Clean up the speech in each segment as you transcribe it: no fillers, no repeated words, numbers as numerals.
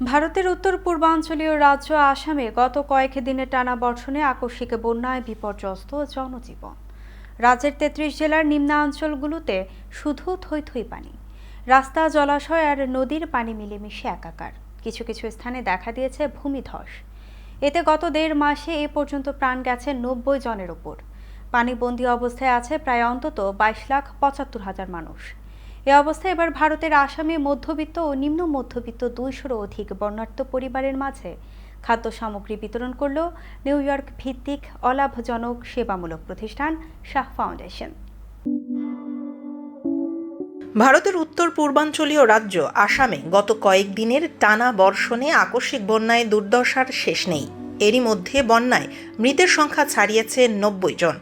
ভারতের উত্তর পূর্বাঞ্চলীয় রাজ্য আসামে গত কয়েক দিনের টানা বর্ষণে আকস্মিক বন্যায় বিপর্যস্ত জনজীবন। রাজ্যের ৩৩ জেলার নিম্নাঞ্চলগুলোতে শুধু থই থই পানি, রাস্তা, জলাশয় আর নদীর পানি মিলেমিশে একাকার। কিছু কিছু স্থানে দেখা দিয়েছে ভূমিধস। এতে গত ১.৫ মাসে এ পর্যন্ত প্রাণ গেছে ৯০ জনের ওপর। পানিবন্দী অবস্থায় আছে প্রায় অন্তত ২২,৭৫,০০০ মানুষ। এ অবস্থায় এবার ভারতের আসামে মধ্যবিত্ত ও নিম্ন মধ্যবিত্ত ২০০-র অধিক বর্ণাঢ্য পরিবারের মাঝে খাদ্য সামগ্রী বিতরণ করল নিউ ইয়র্ক ভিত্তিক অলাভজনক সেবামূলক প্রতিষ্ঠান শাহ ফাউন্ডেশন। ভারতের উত্তর পূর্বাঞ্চলীয় রাজ্য আসামে গত কয়েকদিনের টানা বর্ষণে আকস্মিক বন্যায় দুর্দশার শেষ নেই। এরই মধ্যে বন্যায় মৃতের সংখ্যা ছাড়িয়েছে ৯০ জন।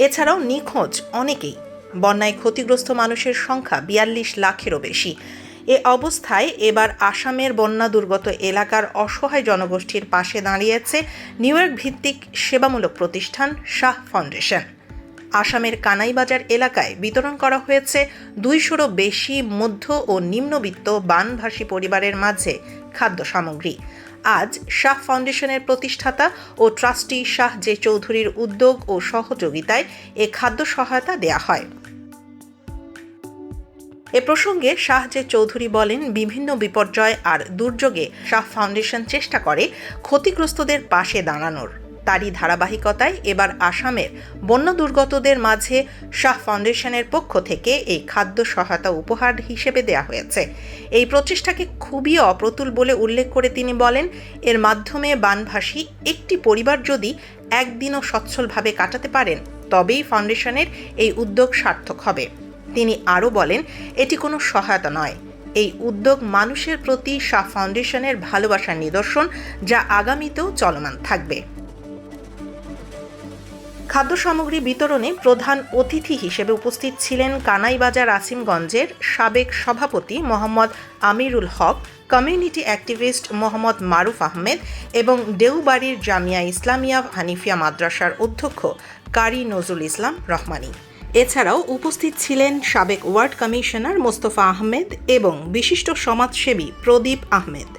এছাড়াও নিখোঁজ অনেকেই। বন্যায় ক্ষতিগ্রস্ত মানুষের সংখ্যা ৪২ লাখেরও বেশি। এ অবস্থায় এবার আসামের বন্যা দুর্গত এলাকার অসহায় জনগোষ্ঠীর পাশে দাঁড়িয়েছে নিউ ইয়র্ক ভিত্তিক সেবামূলক প্রতিষ্ঠান শাহ ফাউন্ডেশন। আসামের কানাইবাজার এলাকায় বিতরণ করা হয়েছে ২০০-রও বেশি মধ্য ও নিম্নবিত্ত বানভাসী পরিবারের মাঝে খাদ্য সামগ্রী। আজ শাহ ফাউন্ডেশনের প্রতিষ্ঠাতা ও ট্রাস্টি শাহ জে চৌধুরীর উদ্যোগ ও সহযোগিতায় এ খাদ্য সহায়তা দেয়া হয়। এ প্রসঙ্গে শাহ জে চৌধুরী বলেন, বিভিন্ন বিপর্যয় আর দুর্যোগে শাহ ফাউন্ডেশন চেষ্টা করে ক্ষতিগ্রস্তদের পাশে দাঁড়ানোর। তারই ধারাবাহিকতায় এবার আসামের বন্যা দুর্গতদের মাঝে শাহ ফাউন্ডেশনের পক্ষ থেকে এই খাদ্য সহায়তা উপহার হিসেবে দেয়া হয়েছে। এই প্রচেষ্টাকে খুবই অপ্রতুল বলে উল্লেখ করে তিনি বলেন, এর মাধ্যমে বানভাসী একটি পরিবার যদি একদিনও সচ্ছলভাবে কাটাতে পারেন, তবেই ফাউন্ডেশনের এই উদ্যোগ সার্থক হবে। তিনি আরও বলেন, এটি কোনো সহায়তা নয়, এই উদ্যোগ মানুষের প্রতি শাহ ফাউন্ডেশনের ভালোবাসার নিদর্শন, যা আগামীতেও চলমান থাকবে। খাদ্য সামগ্রী বিতরণে প্রধান অতিথি হিসেবে উপস্থিত ছিলেন কানাইবাজার আসিমগঞ্জের সাবেক সভাপতি মোহাম্মদ আমিরুল হক, কমিউনিটি অ্যাক্টিভিস্ট মোহাম্মদ মারুফ আহমেদ এবং দেওবাড়ির জামিয়া ইসলামিয়া হানিফিয়া মাদ্রাসার অধ্যক্ষ কারি নজরুল ইসলাম রহমানী। এছাড়াও উপস্থিত ছিলেন সাবেক ওয়ার্ড কমিশনার মোস্তফা আহমেদ এবং বিশিষ্ট সমাজসেবী প্রদীপ আহমেদ।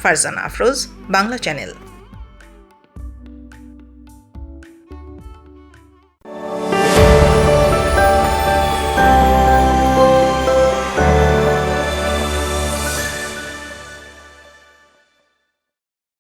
ফারজানা আফরোজ, বাংলা চ্যানেল।